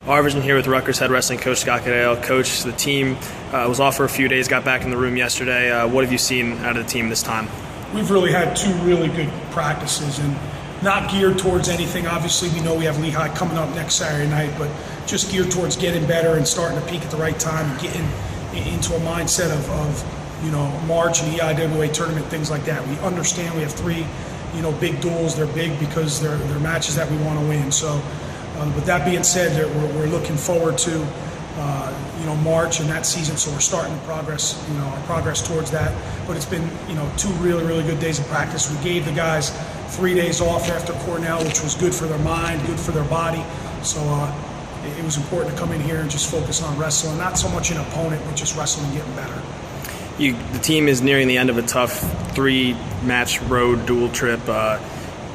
RVision here with Rutgers head wrestling coach Scott Goodale. Coach, the team was off for a few days, got back in the room yesterday. What have you seen out of the team this time? We've really had two really good practices and not geared towards anything. Obviously, we know we have Lehigh coming up next Saturday night, but just geared towards getting better and starting to peak at the right time and getting into a mindset of March and EIWA tournament, things like that. We understand we have three big duels. They're big because they're matches that we want to win. So with that being said, we're looking forward to March and that season, so we're starting to progress towards that. But it's been two really good days of practice. We gave the guys 3 days off after Cornell, which was good for their mind, good for their body. So it was important to come in here and just focus on wrestling, not so much an opponent, but just wrestling and getting better. The team is nearing the end of a tough 3-match road dual trip.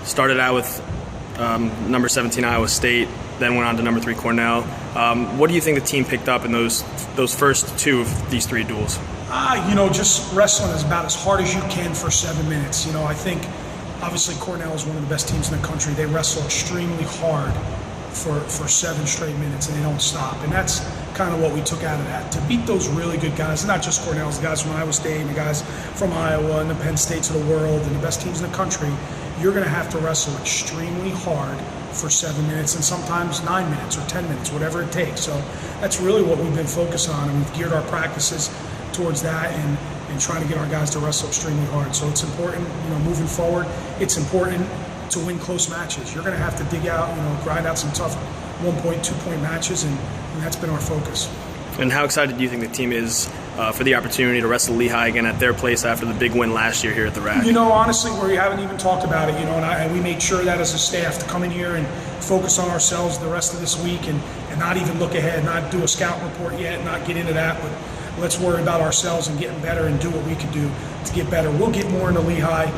Started out with number 17 Iowa State, then went on to number 3 Cornell. What do you think the team picked up in those first two of these 3 duels? Just wrestling is about as hard as you can for 7 minutes. I think obviously Cornell is one of the best teams in the country. They wrestle extremely hard for 7 straight minutes and they don't stop. And that's kind of what we took out of that. To beat those really good guys, not just Cornell's, the guys from Iowa State and the guys from Iowa and the Penn States of the world and the best teams in the country, you're going to have to wrestle extremely hard for 7 minutes and sometimes 9 minutes or 10 minutes, whatever it takes. So that's really what we've been focused on, and we've geared our practices towards that and trying to get our guys to wrestle extremely hard. So it's important, moving forward, it's important to win close matches. You're going to have to dig out, grind out some tough 1-point, 2-point matches, and that's been our focus. And how excited do you think the team is for the opportunity to wrestle Lehigh again at their place after the big win last year here at the RAC? Honestly, we haven't even talked about it, and we made sure that as a staff to come in here and focus on ourselves the rest of this week and not even look ahead, not do a scout report yet, not get into that, but let's worry about ourselves and getting better and do what we can do to get better. We'll get more into Lehigh,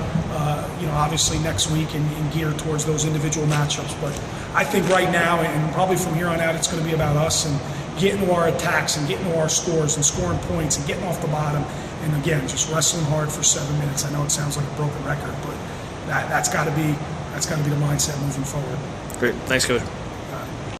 obviously next week and geared towards those individual matchups. But I think right now and probably from here on out, it's going to be about us and getting to our attacks and getting to our scores and scoring points and getting off the bottom. And again, just wrestling hard for 7 minutes. I know it sounds like a broken record, but that's got to be the mindset moving forward. Great. Thanks, Coach.